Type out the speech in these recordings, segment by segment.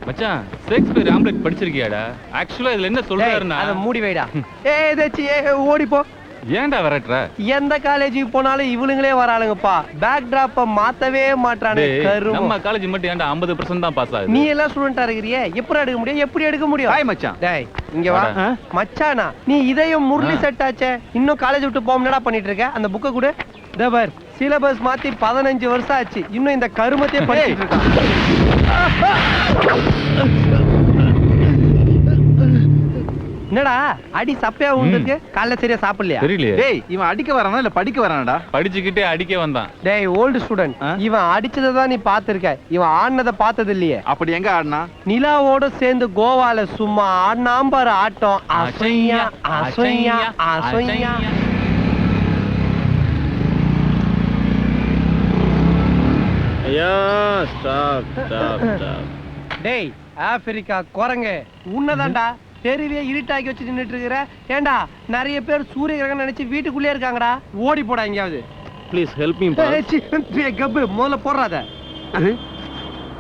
மச்சான் Shakespeare omelette படிச்சிருக்கியாடா? ஆக்சுவலா இதுல என்ன சொல்றாருன்னா அத மூடி வைடா. ஏதாச்சி ஓடி போ. ஏன்டா வரட்ற? எந்த காலேஜுக்கு போனாலும் இவனுங்களே வராளுங்கப்பா. பேக் டிராப்ப மாத்தவே மாட்டானே கருமம். நம்ம காலேஜ் மட்டும் ஏன்டா 50% தான் பாஸ் ஆகுது? நீ எல்லாம் ஸ்டூடண்டா இருக்கறியே, எப்படி எடுக்க முடியும்? எப்படி எடுக்க முடியும்? ஹாய் மச்சான். டேய் இங்க வா. மச்சானா நீ இதயம் முரளி செட் ஆச்சே. இன்னும் காலேஜ் விட்டு போக என்னடா பண்ணிட்டு இருக்க? அந்த புக்க கொடு. தேவர் சிலபஸ் மாத்தி 15 வருஷம் ஆச்சு. இன்னும் இந்த கருமத்தையே படிச்சிட்டு இருக்கான். என்னடா அடி சப்பையா உண்டிருக்கு? காலைல சரியா சாப்பிடலையா? தெரியலையே. டேய் இவன் அடிக்க வரானா இல்ல படிக்க வரானடா? படிச்சுக்கிட்டே அடிக்க வந்தான். டேய் ஓல்டு ஸ்டூடண்ட், இவன் அடிச்சதை தான் நீ பாத்திருக்க. இவன் ஆடினதை பார்த்தது இல்லையே. அப்படி எங்க ஆடுனா? நிலாவோட சேர்ந்து கோவால சும்மா ஆடினாம் பாரு ஆட்டம். அசையா அசையா அசையா. ஐயா ஸ்டாப் ஸ்டாப் ஸ்டாப். டேய் ஆப்பிரிக்கா குரங்கு உன்னதான்டா தெருவே இருட்டாக்கி வச்சு நின்னுட்டு இருக்கிற. ஏண்டா நிறைய பேர் சூரிய கிரகணம் நினைச்சு வீட்டுக்குள்ளே இருக்காங்கடா. ஓடி போடா எங்கேயாவது. Please help me. கப்பு முதல்ல போடுறாத.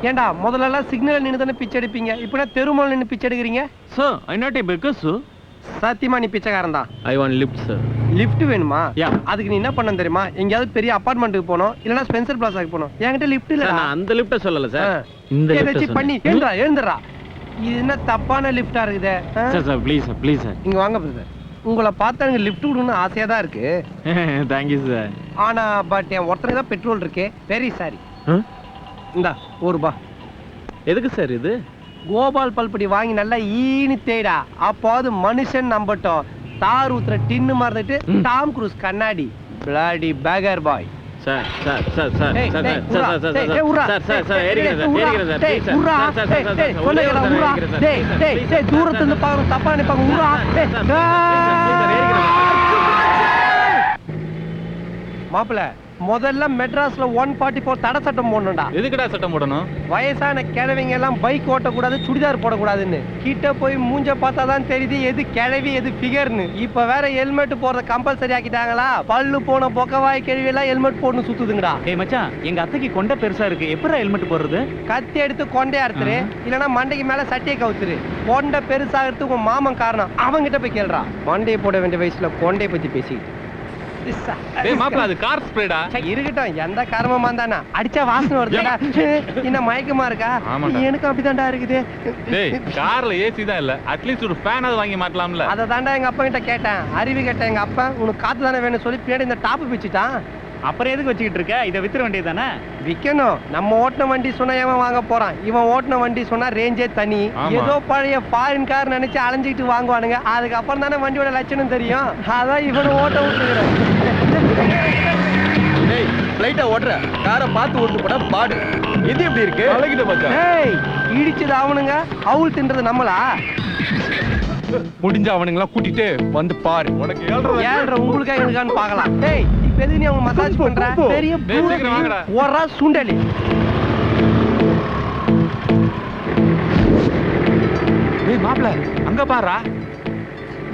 ஏண்டா முதல்ல எல்லாம் சிக்னல் நின்று தானே பிச்சை எடுப்பீங்க. இப்ப தெருமலை நின்று பிச்சை எடுக்கிறீங்க. Sir I not a beggar sir. சத்தியமா நீ பிச்சைக்காரன் தான். I want lift sir. Lift வேணுமா? யா. அதுக்கு நீ என்ன பண்ண தெரியுமா? எங்கயாவது பெரிய அபார்ட்மெண்ட்டுக்கு போணும், இல்லனா ஸ்பென்சர் பிளாசாக்கு போணும். என்கிட்ட லிஃப்ட் இல்ல. நான் அந்த லிஃப்ட்ட சொல்லல சார். இந்த லிஃப்ட் லிஃப்ட் பண்ணி எழுந்துறா. இது என்ன தப்பான லிஃப்டா இருக்குதே? Sir sir please sir please sir. இங்க வாங்க பிரதர். உங்களை பார்த்தா எனக்கு லிஃப்ட் விடணும்னு ஆசையா தான் இருக்கு. Thank you sir. ஆனா பட் என் ஒருத்தருக்கு தான் பெட்ரோல் இருக்கு. Very sorry. இந்தா ₹1. எதுக்கு சார் இது? கோபால் பல்படி வாங்கி நல்லா ஈனி தேடா. அப்போது மனுஷன் நம்பட்டும். தார் ஊத்துற டின்னு மறந்துட்டு டாம் க்ரூஸ் கண்ணாடி. Bloody beggar boy. Sir sir sir sir sir sir sir sir sir sir ஏறிங்க சார் ஏறிங்க sir please sir sir sir sir sir டேய் டேய் டேய் தூரத்துல இருந்து பாரு தப்பா நினைப்பாங்க. உரா மாப்ள முதல்ல மெட்ராஸ்ல 144 தடை சட்டம் போடணும்டா. எதுக்குடா சட்டம் போடணும்? வயசான கிழவிங்க எல்லாம் பைக் ஓட்டக்கூடாது, சுடிதார் போடக்கூடாதுன்னு. கிட்ட போய் மூஞ்ச பார்த்தா தான் தெரியுது எது கிழவி எது ஃபிகர்னு. இப்ப வேற ஹெல்மெட் போடுற கம்பல்சரி ஆக்கிட்டாங்களா? பல்லு போன பொக்கவாய் கிழவி எல்லாம் ஹெல்மெட் போடணும் சுத்துதுங்கடா. ஏய் மச்சான், எங்க அத்தைக்கு கொண்டை பெருசா இருக்கு. எப்பறா ஹெல்மெட் போடுறது? கத்தி எடுத்து கொண்டையா அறுத்துரு, இல்லனா மண்டைக்கு மேல சட்டையை கவுத்துரு. கொண்டை பெருசாகிறதுக்கு உன் மாமன் காரணம். அவங்கிட்ட போய் கேளுடா. மண்டையை போட வேண்டிய வயசுல கொண்டையை பத்தி பேசிக்கிட்டு. டேய் மாப்ள அது கார் ஸ்ப்ரேடா. இருக்கட்டும், எந்த கர்மமா இருந்தானா அடிச்சா வாசனை வருதுடா. என்ன மயக்கமா இருக்கா? எனக்கு அப்படிதான்டா இருக்குது. டேய் கார்ல ஏசி தான் இல்ல, அட்லீஸ்ட் ஒரு ஃபேன் அது வாங்கி மாட்டலாம்ல. அத தாண்டா எங்க அப்பா கிட்ட கேட்டேன். அறிவு கேட்டேன். எங்க அப்பா உனக்கு காத்து தானே வேணும்னு சொல்லி பின்னாடி இந்த டாப் பிச்சிட்டான். அப்புறம் எதுக்கு வச்சுக்கிட்டு இருக்க? இதை வித்துற வேண்டியது தானே? விற்கணும். நம்ம ஓட்டின வண்டி சொன்னா எவன் வாங்க போறான்? இவன் ஓட்டின வண்டி சொன்னா ரேஞ்சே தனி. ஏதோ பழைய ஃபாரின் கார் நினைச்சு அலைஞ்சிட்டு வாங்குவானுங்க. அதுக்கப்புறம் தானே வண்டியோட லட்சணம் தெரியும். அதான் இவனை ஓட்ட விட்டுக்கிறேன். டேய் ஃளைட்டா ஓட்ற காரை பார்த்து ஓட்டு போடா பாடு. இது எப்படி இருக்கு? அழகிட்ட மச்சான். டேய் இடிச்சது அவனுங்க, அவுல் தின்றது நம்மளா? முடிஞ்ச அவனுங்களா கூட்டிட்டு வந்து பாரு. உனக்கு 7:30 உங்களுக்கா எனக்கான்னு பார்க்கலாம். டேய் இப்ப எதுக்கு நீ அவங்க மசாஜ் பண்ற? பெரிய சீக்கிரம் வாங்கடா. ஒரா சுண்டலி. டேய் மாப்ள அங்க பாருடா.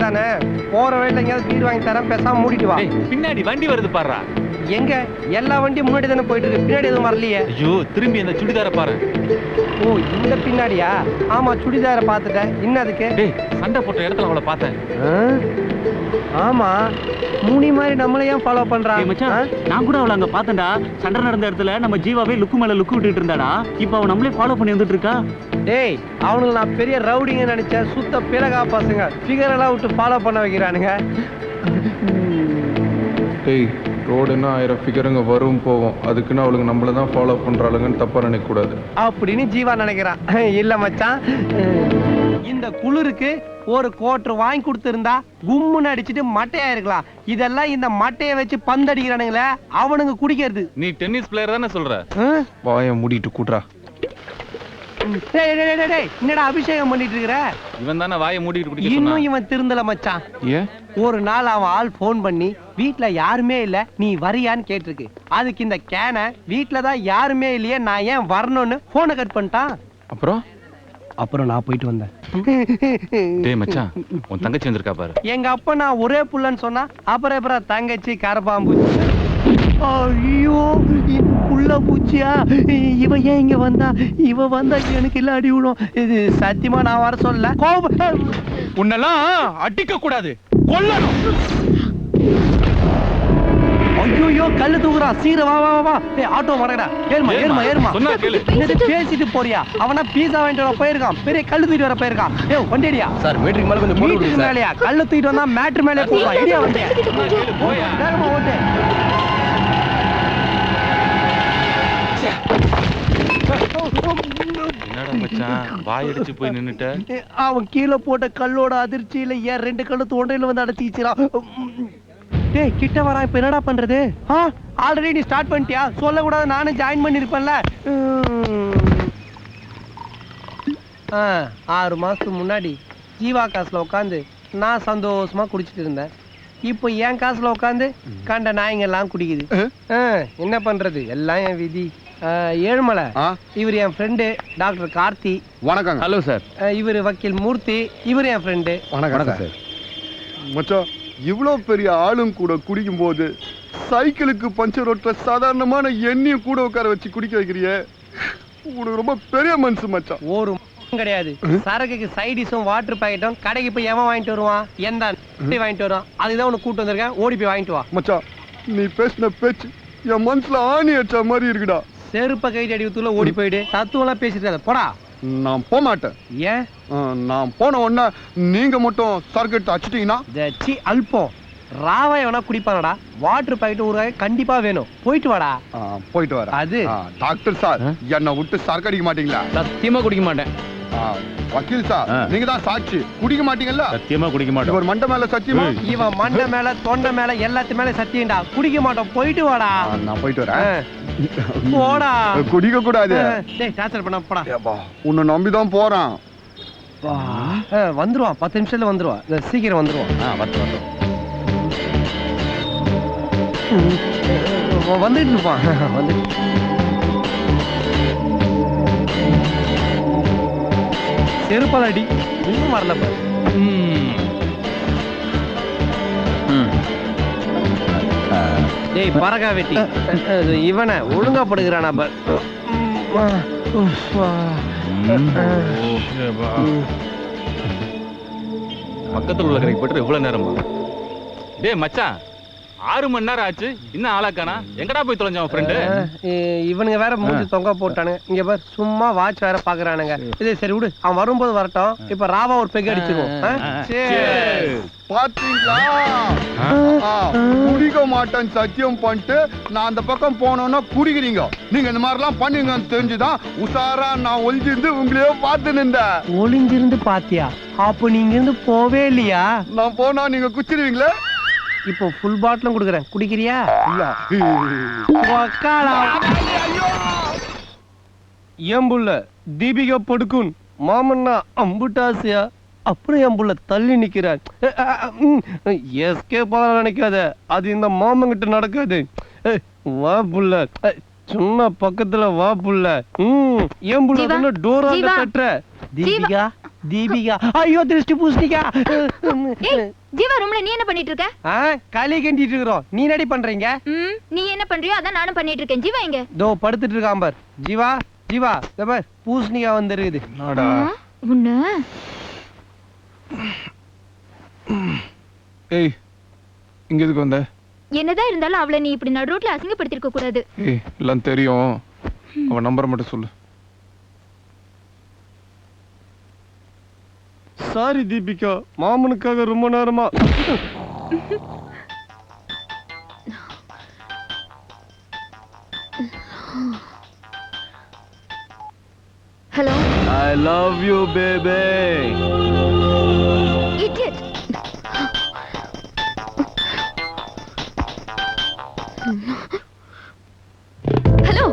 தானே போற வழியில எங்கயாவது வீடு வாங்கி தரேன், பேசாம மூடிட்டு வா. டேய் பின்னாடி வண்டி வருது பாருடா. எங்க எல்லா வண்டியும் முன்னாடி தானே போயிட்டு இருக்கு, பின்னாடி எதுவும் வரலையே. ஐயோ திரும்பி அந்த சுடிதார பாரு. ஓ இந்த பின்னாடியா? ஆமா சுடிதார பாத்துட்டேன். இன்னும் அதுக்கு டேய் சண்டை போட்ட இடத்துல அவளை பார்த்தேன். ஆமா மூணி மாதிரி நம்மள ஏன் ஃபாலோ பண்றா? மச்சான் நான் கூட அவளை அங்க பார்த்தேன்டா. சண்டை நடந்த இடத்துல நம்ம ஜீவாவே லுக்கு மேல லுக்கு விட்டுட்டு இருந்தாடா. இப்போ அவ நம்மளே ஃபாலோ பண்ணி வந்துட்டு இருக்கா. டேய் அவனுக்கு நான் பெரிய ரவுடிங்க நினைச்சேன். சுத்த பிறகா பசங்க ஃபிகர் எல்லாம் விட்டு ஃபாலோ பண்ண வைக்கிறானுங்க. டேய் ரோடுன்னா 1000 ஃபிகருங்க வரும் போகும். அதுக்குன்னு அவளுங்க நம்மள தான் ஃபாலோ பண்றாளுங்கன்னு தப்பா நினைக்க கூடாது அப்படின்னு ஜீவா நினைக்கிறான். இல்ல மச்சான், இந்த குளிருக்கு ஒரு கோட்டர் வாங்கி கொடுத்திருந்தா கும்முன்னு அடிச்சுட்டு மட்டையா இருக்கலாம். இதெல்லாம் இந்த மட்டையை வச்சு பந்தடிக்கிறானுங்களே அவனுங்க குடிக்கிறது. நீ டென்னிஸ் பிளேயர் தானே சொல்ற? வாயை மூடிட்டு கூட்றா. என்னடா அபிஷேகம் பண்ணிட்டு இருக்கிற? இவன் தானே வாயை மூடிட்டு குடிக்க சொன்னான். இன்னும் இவன் திருந்தல மச்சான். ஏன்? ஒரு நாள் அவன் ஆள் போன் பண்ணி வீட்டுல யாருமே இல்ல நீ வரியான்னு கேட்டிருக்கு. அதுக்கு இந்த கேனை வீட்டுல தான் யாருமே இல்லையே நான் ஏன் வரணும்னு போனை கட் பண்ணிட்டான். அப்புறம் நான் போயிட்டு வந்தேன். டேய் மச்சான் உன் தங்கச்சி வந்திருக்கா பாரு. எங்க அப்பா நான் ஒரே புள்ளன்னு சொன்னா அப்புறம் தங்கச்சி கரப்பாம்பூச்சி. ஐயோ உள்ள பூச்சியா இவ ஏன் இங்க வந்தா? இவ வந்தா எனக்கு இல்ல அடி விடும். இது சத்தியமா நான் வர சொல்ல. கோபம் உன்னெல்லாம் அடிக்க கூடாது, கொல்லணும். ஐயோ கல்லு தூக்குறா. சீர வா வா வா. ஏய் ஆட்டோ வரடா. ஏறுமா. சொன்னா கேளு. என்னது பேசிட்டு போறியா? அவனா பீஸா வாங்கிட்டு வர போயிருக்கான். பெரிய கல்லு தூக்கிட்டு வர போயிருக்கான். ஏய் வண்டிடியா சார் மீட்டருக்கு மேல கொஞ்சம் போடு மீட்டருக்கு சார். மேலயா? கல்லு தூக்கிட்டு வந்தா மேட்ரு மேலே போவான். இடியா வண்டியா. போயா. வேகமா ஓட்டு. என்னடா மச்சான் வாய் அடிச்சு போய் நின்னுட்ட? அவன் கீழே போட்ட கல்லோட அதிர்ச்சியில ஏன் 2 கல்லு தொண்டையில வந்து அடைச்சிக்கிறான். டேய் கிட்ட வரா. இப்ப என்னடா பண்றது? ஆல்ரெடி நீ ஸ்டார்ட் பண்ணிட்டியா? சொல்ல கூடாது, நானும் ஜாயின் பண்ணிருப்பேன்ல. 6 மாசத்துக்கு முன்னாடி ஜீவா காசுல உட்காந்து நான் சந்தோஷமா குடிச்சிட்டு இருந்தேன். இப்போ என் காசுல உட்காந்து கண்ட நாய்ங்க எல்லாம் குடிக்குது. என்ன பண்றது, எல்லாம் என் விதி. ஏழுமலை இவர் என் ஃப்ரெண்டு டாக்டர் கார்த்தி. வணக்கம். Hello sir. இவர் வக்கீல் மூர்த்தி. இவர் என் ஃப்ரெண்டு. வணக்கம் சார். மச்சான் இவ்வளோ பெரிய ஆளும் கூட குடிக்கும் போது சைக்கிளுக்கு பஞ்சர் ஓட்டுற சாதாரணமான எண்ணெயும் கூட உட்கார வச்சு குடிக்க வைக்கிறியே, உனக்கு ரொம்ப பெரிய மனசு மச்சான். ஒரு கிடையாது. சரக்குக்கு சைடிஸும் வாட்டர் பாக்கெட்டும் கடைக்கு போய் எவன் வாங்கிட்டு வருவான்? எந்த வாங்கிட்டு வருவான்? அதுதான் உனக்கு கூட்டு வந்திருக்கேன். ஓடி போய் வாங்கிட்டு வா. மச்சான் நீ பேசின பேச்சு என் மனசுல ஆணி அடிச்ச மாதிரி இருக்குடா. செருப்ப கைடி அடிவுத்துல ஓடி போயிடு. தத்துவம்லாம் பேசிட்டு போடா. நான் போக மாட்டேன். ஏன்? நான் போன உடனே நீங்க மட்டும் சரக்கு எடுத்து அடிச்சிட்டீங்கன்னா அல்பம் ராவா எவனா குடிப்பானடா. வாட்டர் பாக்கெட் ஒரு கண்டிப்பா வேணும். போயிட்டு வாடா. போயிட்டு வர. அது டாக்டர் சார் என்னை விட்டு சரக்கு அடிக்க மாட்டீங்களா? சத்தியமா குடிக்க மாட்டேன். வக்கீல் சார் நீங்க தான் சாட்சி. குடிக்க மாட்டீங்கல்ல? சத்தியமா குடிக்க மாட்டோம். ஒரு மண்டை மேல சத்தியமா? இவன் மண்டை மேல தொண்டை மேல எல்லாத்து மேல சத்தியம்டா. குடிக்க மாட்டோம். போயிட்டு வாடா. நான் போயிட்டு வரேன். போடா. குடிக்க கூடாது. டேய் டார்ச்சர் பண்ண போடா. உன்னை நம்பிதான் போறேன். வந்துருவான். 10 நிமிஷத்துல வந்துருவான். சீக்கிரம் வந்துருவான். வந்துட்டு இருப்பான். வந்து செருப்பால் அடி. இன்னும் வரல பாரு. டேய் பறக்கா வெட்டி. இவனை ஒழுங்கா படுகிறானா பார். பக்கத்துல உள்ள கடைக்கு போட்டு எவ்வளவு நேரமா? டேய் மச்சான் 6 மணி நேரம் ஆச்சு. இன்னும் ஆளாக்கானா? எங்கடா போய் தொலைஞ்ச அவன் ஃப்ரெண்டு? இவனுங்க வேற மூஞ்சி தொங்க போட்டானுங்க. இங்க பார் சும்மா வாட்ச் வேற பாக்குறானுங்க. இது சரி விடு, அவன் வரும்போது வரட்டும். இப்ப ராவா ஒரு பெக் அடிச்சிருவோம். பாத்தீங்களா? குடிக்க மாட்டேன்னு சத்தியம் பண்ணிட்டு நான் அந்த பக்கம் போனோம்னா குடிக்கிறீங்க. நீங்க இந்த மாதிரி எல்லாம் பண்ணுங்கன்னு தெரிஞ்சுதான் உசாரா நான் ஒளிஞ்சிருந்து உங்களையோ பார்த்து நின்றேன். ஒளிஞ்சிருந்து பாத்தியா? அப்ப நீங்க இருந்து போவே இல்லையா? நான் போனா நீங்க குச்சிருவீங்களே. இப்போ ஃபுல் பாட்டிலும் குடுக்குறேன். குடிக்கிறியா? ஏம்புள்ள தீபிகா படுக்கும் மாமன்னா அம்புட்டாசியா. அப்புறம் என் புள்ள தள்ளி நிக்கிறான். எஸ்கேப் ஆக நினைக்காத. அது இந்த மாமங்கிட்ட நடக்காது. வா புள்ள, சும்மா பக்கத்துல வா புள்ள. ஏன் புள்ள டோரா தட்டுற? தீபிகா தீபிகா. ஐயோ திருஷ்டி பூசணிக்கா. ஜீவா ரூம்ல நீ என்ன பண்ணிட்டு இருக்க? களி கண்டிட்டு இருக்கோம். நீ நடி பண்றீங்க? நீ என்ன பண்றியோ அதான் நானும் பண்ணிட்டு இருக்கேன். ஜீவா எங்க? தோ படுத்துட்டு இருக்கான் பார். ஜீவா ஜீவா பார் பூசணிக்கா வந்துருக்குது. உன்ன ஏய் இங்க எதுக்கு வந்த? என்னதான் இருந்தாலும் அவளை நீ இப்படி நடு ரோட்ல அசிங்கப்படுத்திருக்க கூடாது. ஏய் எல்லாம் தெரியும். அவன் நம்பரை மட்டும் சொல்லு. சாரி தீபிகா, மாமனுக்காக ரொம்ப நேரமா. Hello. I love you baby. Idiot. Hello.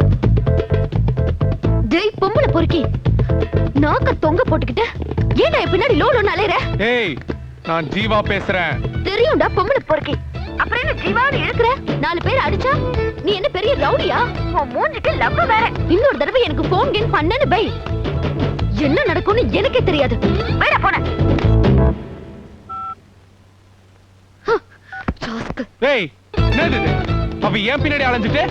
டேய் பொம்பளை பொறுக்கி, நாக்க தொங்க போட்டுக்கிட்ட ஏன்டா பின்னாடி லோலோன்னு அலையற? ஏய் நான் ஜீவா பேசுறேன். தெரியும்டா பொம்பளை பொறுக்கி. அப்புறம் என்ன ஜீவான்னு இழுக்குற? 4 பேர் அடிச்சா நீ என்ன பெரிய ரவுடியா? உன் மூஞ்சிக்கு லவ் வேற. இன்னொரு தடவை எனக்கு போன் கேன் பண்ணனு பை. என்ன நடக்கும்னு எனக்கே தெரியாது. வேற போன. ஏய் என்னது இது? அவ ஏன் பின்னாடி அலைஞ்சிட்டு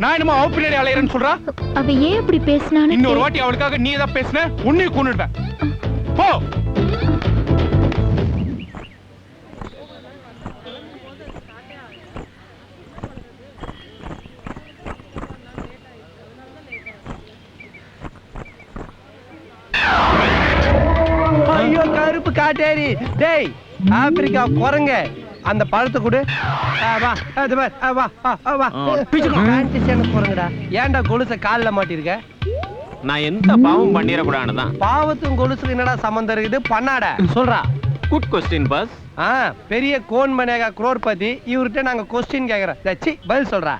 நான் என்னமோ அவ பின்னாடி அலையறேன்னு சொல்றா. அவ ஏன் இப்படி பேசினான்னு இன்னொரு வாட்டி அவளுக்காக நீ ஏதாவது பேசுன உன்னையும் கொன்னுடுவேன். போ. ஐயோ கருப்பு காட்டேரி. டேய் ஆப்பிரிக்கா குரங்க, அந்த பழத்தை கொடு. வா அது பார். வா வா பிச்சுக்கோ. ஆன்டிசேன குரங்கடா. ஏன்டா கொலுசை கால்ல மாட்டிருக்க? நான் எந்த பாவம் பண்ணிடக்கூடாதுன்னு தான். பாவத்தும் கொலுசுக்கு என்னடா சம்பந்தம் இருக்குது? பண்ணாட சொல்றா. Good question boss. பெரிய கோன் மனேகா குரோர்பதி இவர்கிட்ட நாங்க கொஸ்டின் கேக்குறோம். தச்சி பதில் சொல்றா.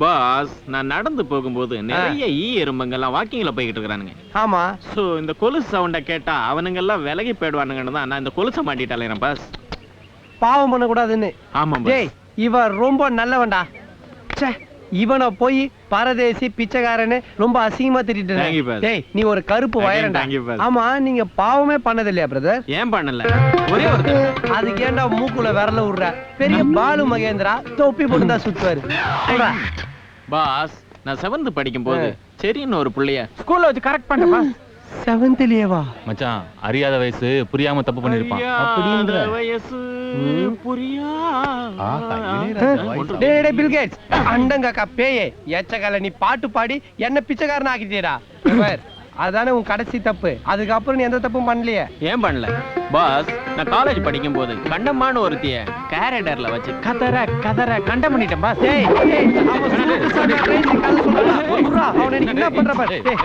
பாஸ், நான் நடந்து போகும்போது நிறைய எறும்புங்கெல்லாம் வாக்கிங்ல போய்கிட்டு இருக்கானுங்க. ஆமா. சோ இந்த கொலுசு சவுண்ட கேட்டா அவனுங்க எல்லாம் விலகி போயிடுவானுங்கன்னு தான் நான் இந்த கொலுசை மாட்டிட்டாலே பாஸ். பாவம் பண்ண கூடாதுன்னு. ஆமா டேய் இவன் ரொம்ப நல்லவன்டா. ச்சே, இவனை போய் பரதேசி பிச்சைக்காரன்னு ரொம்ப அசிங்கமா Thank you, திட்டிட்டு. boss. டேய் நீ ஒரு கருப்பு வயரண்டா. Thank you, boss. ஆமா நீங்க பாவமே பண்ணது இல்லையா பிரதர்? ஏன் பண்ணல? ஒரே ஒரு அதுக்கு ஏன்டா மூக்குல விரல விடுற? பெரிய பாலு மகேந்திரா தொப்பி போட்டு தான் சுத்துவாரு. சொல்றா. பாஸ், நான் 7th படிக்கும் போது சரின்னு ஒரு புள்ளைய ஸ்கூல்ல வச்சு கரெக்ட் பண்ணேன் பாஸ். 7th-லயேவா? மச்சான் அறியாத வயசு புரியாம தப்பு பண்ணிருப்பான். அப்படின்ற வயசு டேய் டேய் பில் கேட்ஸ் அண்டங்கக்கா பேயே எச்சகால நீ பாட்டு பாடி என்ன பிச்சைக்காரன் ஆக்கிட்டேடா. அதானே உன் கடைசி தப்பு. அதுக்கப்புறம் நீ எந்த தப்பும் பண்ணலையே. ஏன் பண்ணல பாஸ்? நான் காலேஜ் படிக்கும் போது கண்டமான ஒருத்திய கேரடர்ல வச்சு கதற கண்டம் பண்ணிட்டேன் பாஸ். டேய் டேய் அவன் சூப்பு சாப்பிட்ட ரேஞ்சுக்கு கதை சொல்றா. ஒருடா அவனை நீ என்ன பண்ற பாரு. டேய்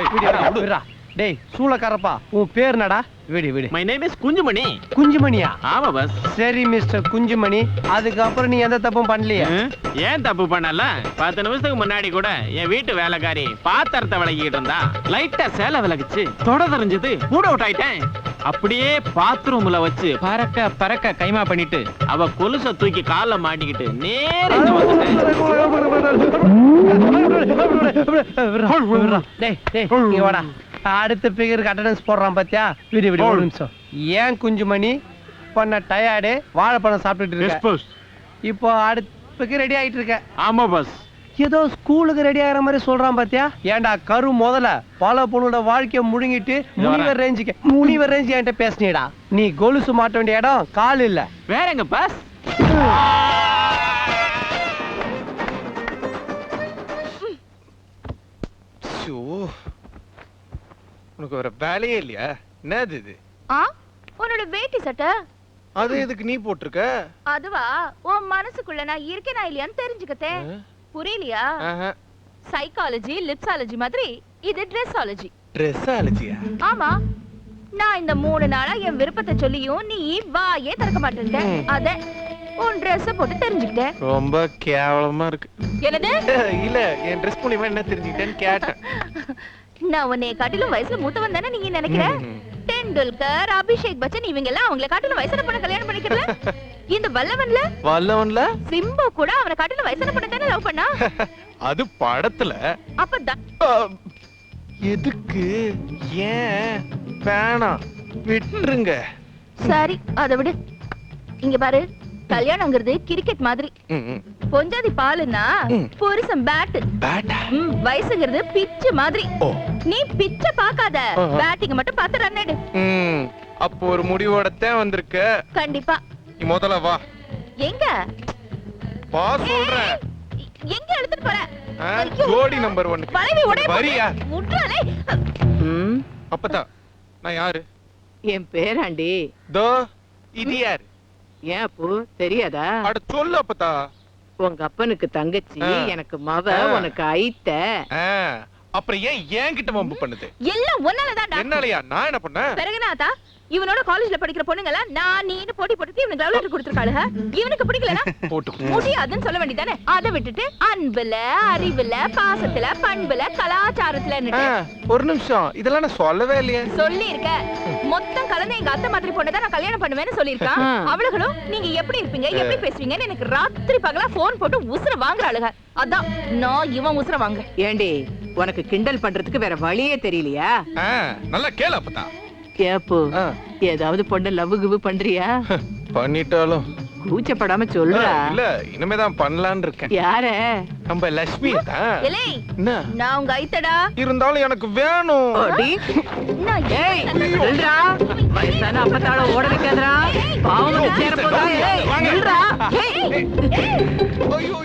விடுடா. டேய் சூளக்காரப்பா உன் பேர் என்னடா? விடு. My name is Kunjumani. குஞ்சுமணியா? ஆமா பாஸ். சரி மிஸ்டர் குஞ்சுமணி, அதுக்கப்புறம் நீ எந்த தப்பும் பண்ணலையே. ஏன் தப்பு பண்ணல? 10 நிமிஷத்துக்கு முன்னாடி கூட என் வீட்டு வேலைக்காரி பாத்திரத்தை விளக்கிட்டு இருந்தா லைட்டா சேலை விளக்குச்சு, தொட தெரிஞ்சது, மூட் அவுட் ஆயிட்டேன். அப்படியே பாத்ரூம்ல வச்சு பறக்க கைமா பண்ணிட்டு அவ கொலுசை தூக்கி கால்ல மாட்டிக்கிட்டு நேரா டேய் டேய் இங்க வாடா. அடுத்த பிகருக்கு அட்டெண்டன்ஸ் போடுறான் பாத்தியா? விடு ஒரு நிமிஷம். ஏன் குஞ்சுமணி பண்ண டயர்டு வாழைப்பழம் சாப்பிட்டுட்டு இருக்க? இப்போ அடுப்புக்கு ரெடி ஆயிட்டு இருக்க? ஆமா பாஸ். ஏதோ ஸ்கூலுக்கு ரெடி ஆகிற மாதிரி சொல்றான் பாத்தியா? ஏன்டா கரு முதல்ல பல பொண்ணோட வாழ்க்கைய முழுங்கிட்டு முனிவர் ரேஞ்சுக்கு என்கிட்ட பேசினீடா. நீ கொலுசு மாட்ட வேண்டிய இடம் கால் இல்ல. வேற எங்க பாஸ்? உனக்கு ஒரு வேலையே இல்லையா? என்னது இது? உன்னோட வேட்டி சட்டை அது எதுக்கு நீ போட்டிருக்க? அதுவா உன் மனசுக்குள்ள நான் இருக்கேனா இல்லையான்னு தெரிஞ்சுக்கத்தே. புரியலையா? சைக்காலஜி லிப்சாலஜி மாதிரி இது ட்ரெஸ்ஸாலஜி. ட்ரெஸ்ஸாலஜியா? ஆமா. நான் இந்த 3 நாளா என் விருப்பத்தை சொல்லியும் நீ வாயே திறக்க மாட்டேன்ட்ட. அத உன் ட்ரெஸ் போட்டு தெரிஞ்சுக்கிட்டேன். ரொம்ப கேவலமா இருக்கு. என்னது? இல்ல என் ட்ரெஸ் மூலமா என்ன தெரிஞ்சுக்கிட்டேன்னு கேட்டேன். நான் உன்னை காட்டிலும் வயசுல மூத்தவன் தானே நீங்க நினைக்கிற? டெண்டுல்கர், அபிஷேக் பச்சன் இவங்க எல்லாம் அவங்கள காட்டிலும் வயசான பொண்ண கல்யாணம் பண்ணிக்கல. இந்த வல்லவன்ல சிம்பு கூட அவனை காட்டிலும் வயசான பொண்ண தானே லவ் பண்ணா. அது படத்துல. அப்ப எதுக்கு? ஏன் வேணாம், விட்டுருங்க. சரி அத விடு. இங்க பாரு, கல்யாணங்கிறது கிரிக்கெட் மாதிரி. பொஞ்சாதி பாலுன்னா புருஷன் பேட். வயசுங்கிறது பிச்சு மாதிரி. நீ பிச்ச பாக்காத, பேட்டிங் மட்டும் பார்த்து ரன் எடு. அப்போ ஒரு முடிவோடத்தான் வந்திருக்க. கண்டிப்பா. நீ முதல்ல வா. எங்க வா சொல்றேன். எங்க எடுத்துட்டு போற? ஜோடி நம்பர் 1 வளைவி உடைய வரியா? முட்றானே. அப்பதா நான் யாரு? என் பேராண்டி. தோ இது யாரு? ஏன் பூ தெரியாதா? அட சொல்லு அப்பதா. உங்க அப்பனுக்கு தங்கச்சி, எனக்கு மவ, உனக்கு ஐத்த. அப்புறம் ஏன் என்கிட்ட வம்பு பண்ணுது? எல்லாம் ஒன்னாலதான்டா. என்னாலயா? நான் என்ன பண்ணேன்? பெருகனாதா இவனோட காலேஜ்ல படிக்கிற பொண்ணுங்களா நான் நீன்னு போட்டி போட்டுட்டு இவனுக்கு லவ் லெட்டர் கொடுத்துருக்காளுங்க. இவனுக்கு பிடிக்கலனா முடியாதுன்னு சொல்ல வேண்டியதானே. அதை விட்டுட்டு அன்புல, அறிவுல, பாசத்துல, பண்புல, கலாச்சாரத்துல. ஒரு நிமிஷம், இதெல்லாம் நான் சொல்லவே இல்லையே. சொல்லி இருக்க. மொத்தம் கலந்து எங்க அத்தை மாதிரி பொண்ணை தான் நான் கல்யாணம் பண்ணுவேன்னு சொல்லியிருக்கான். அவளுகளும் நீங்க எப்படி இருப்பீங்க, எப்படி பேசுவீங்கன்னு எனக்கு ராத்திரி பகலா போன் போட்டு உசுர வாங்குறாளுங்க. அதான் நான் இவன் உசுர வாங்குறேன். ஏண்டி உனக்கு கிண்டல் பண்றதுக்கு வேற வழியே தெரியலையா? நல்லா கேளு அப்பதா. ஏப்போ ஏதாவது பொண்ணு லவ் கிவ் பண்றியா? பண்ணிட்டாலும் கூச்சப்படாம சொல்றா. இல்ல இனிமேதான் பண்ணலான்னு இருக்கேன். யார? நம்ம லட்சுமி தான். என்ன நான் உங்க ஐத்தடா. இருந்தாலும் எனக்கு வேணும். அடி. ஏய், நில்றா. வயசான அப்பத்தால ஓட வைக்காதடா. பாவம் சேர போதா. ஏய், நில்றா. ஏய். ஐயோ